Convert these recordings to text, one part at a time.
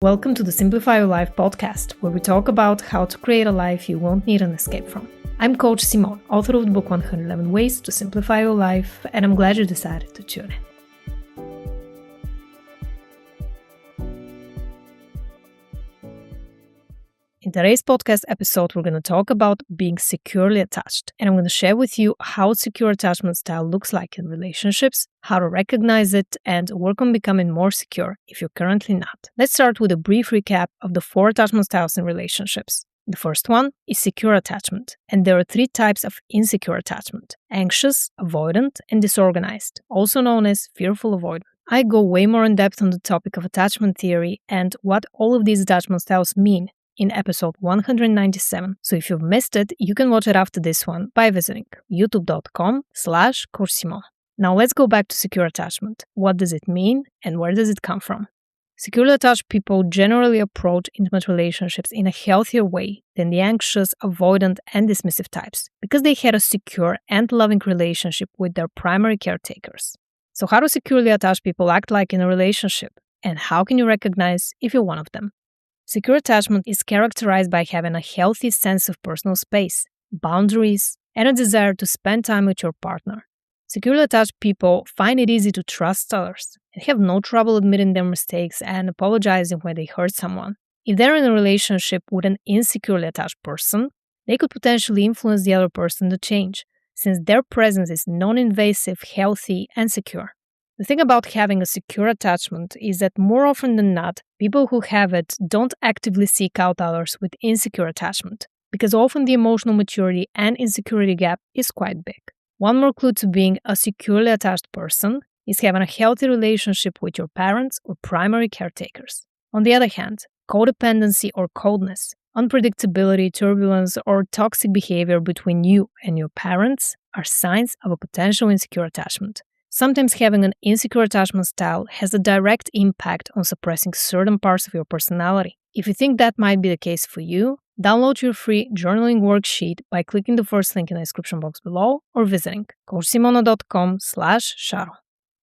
Welcome to the Simplify Your Life podcast, where we talk about how to create a life you won't need an escape from. I'm Coach Simone, author of the book 111 Ways to Simplify Your Life, and I'm glad you decided to tune in. In today's podcast episode, we're going to talk about being securely attached, and I'm going to share with you how secure attachment style looks like in relationships, how to recognize it, and work on becoming more secure if you're currently not. Let's start with a brief recap of the 4 attachment styles in relationships. The first one is secure attachment, and there are 3 types of insecure attachment: anxious, avoidant, and disorganized, also known as fearful avoidant. I go way more in depth on the topic of attachment theory and what all of these attachment styles mean in episode 197. So if you've missed it, you can watch it after this one by visiting youtube.com/CoachSimone. Now let's go back to secure attachment. What does it mean and where does it come from? Securely attached people generally approach intimate relationships in a healthier way than the anxious, avoidant, and dismissive types because they had a secure and loving relationship with their primary caretakers. So how do securely attached people act like in a relationship? And how can you recognize if you're one of them? Secure attachment is characterized by having a healthy sense of personal space, boundaries, and a desire to spend time with your partner. Securely attached people find it easy to trust others and have no trouble admitting their mistakes and apologizing when they hurt someone. If they're in a relationship with an insecurely attached person, they could potentially influence the other person to change, since their presence is non-invasive, healthy, and secure. The thing about having a secure attachment is that more often than not, people who have it don't actively seek out others with insecure attachment, because often the emotional maturity and insecurity gap is quite big. One more clue to being a securely attached person is having a healthy relationship with your parents or primary caretakers. On the other hand, codependency or coldness, unpredictability, turbulence, or toxic behavior between you and your parents are signs of a potential insecure attachment. Sometimes having an insecure attachment style has a direct impact on suppressing certain parts of your personality. If you think that might be the case for you, download your free journaling worksheet by clicking the first link in the description box below or visiting coachsimona.com/shadow.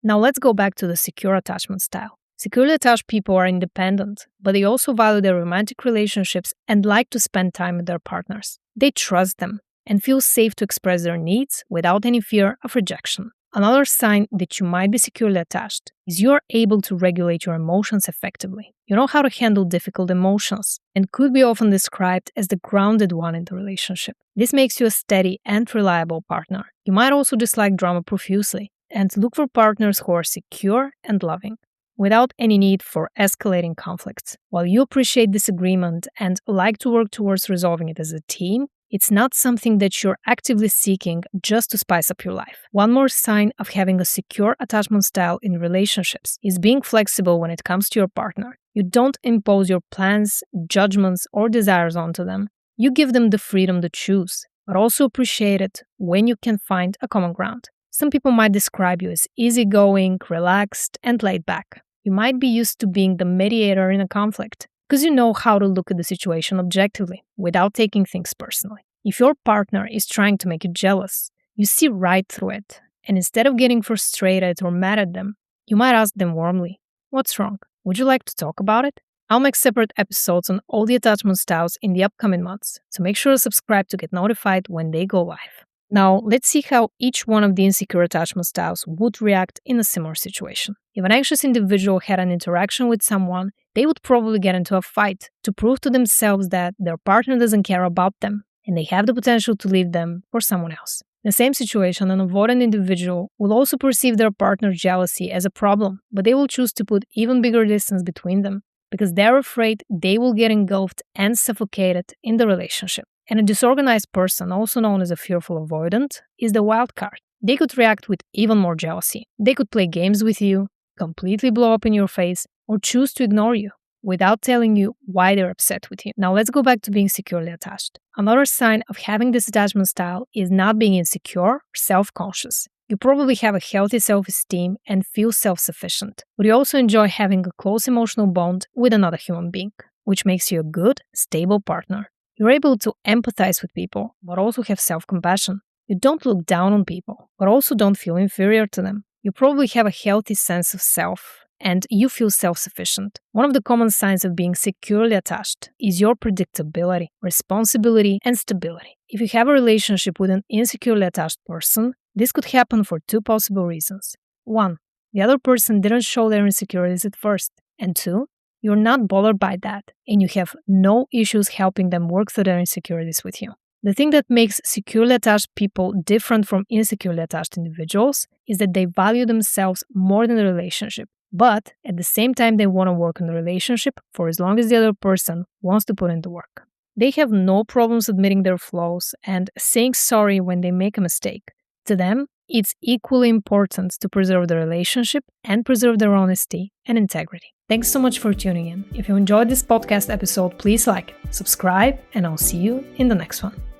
Now let's go back to the secure attachment style. Securely attached people are independent, but they also value their romantic relationships and like to spend time with their partners. They trust them and feel safe to express their needs without any fear of rejection. Another sign that you might be securely attached is you're able to regulate your emotions effectively. You know how to handle difficult emotions and could be often described as the grounded one in the relationship. This makes you a steady and reliable partner. You might also dislike drama profusely and look for partners who are secure and loving, without any need for escalating conflicts. While you appreciate disagreement and like to work towards resolving it as a team, it's not something that you're actively seeking just to spice up your life. One more sign of having a secure attachment style in relationships is being flexible when it comes to your partner. You don't impose your plans, judgments, or desires onto them. You give them the freedom to choose, but also appreciate it when you can find a common ground. Some people might describe you as easygoing, relaxed, and laid back. You might be used to being the mediator in a conflict, because you know how to look at the situation objectively without taking things personally. If your partner is trying to make you jealous, you see right through it, and instead of getting frustrated or mad at them, you might ask them warmly, "What's wrong? Would you like to talk about it?" I'll make separate episodes on all the attachment styles in the upcoming months, so make sure to subscribe to get notified when they go live. Now, let's see how each one of the insecure attachment styles would react in a similar situation. If an anxious individual had an interaction with someone, they would probably get into a fight to prove to themselves that their partner doesn't care about them and they have the potential to leave them for someone else. In the same situation, an avoidant individual will also perceive their partner's jealousy as a problem, but they will choose to put even bigger distance between them because they're afraid they will get engulfed and suffocated in the relationship. And a disorganized person, also known as a fearful avoidant, is the wild card. They could react with even more jealousy. They could play games with you, completely blow up in your face, or choose to ignore you without telling you why they're upset with you. Now let's go back to being securely attached. Another sign of having this attachment style is not being insecure or self-conscious. You probably have a healthy self-esteem and feel self-sufficient, but you also enjoy having a close emotional bond with another human being, which makes you a good, stable partner. You're able to empathize with people, but also have self-compassion. You don't look down on people, but also don't feel inferior to them. You probably have a healthy sense of self and you feel self-sufficient. One of the common signs of being securely attached is your predictability, responsibility, and stability. If you have a relationship with an insecurely attached person, this could happen for two possible reasons. 1. The other person didn't show their insecurities at first. And 2. You're not bothered by that, and you have no issues helping them work through their insecurities with you. The thing that makes securely attached people different from insecurely attached individuals is that they value themselves more than the relationship. But at the same time, they want to work on the relationship for as long as the other person wants to put in the work. They have no problems admitting their flaws and saying sorry when they make a mistake. To them, it's equally important to preserve the relationship and preserve their honesty and integrity. Thanks so much for tuning in. If you enjoyed this podcast episode, please like it, subscribe, and I'll see you in the next one.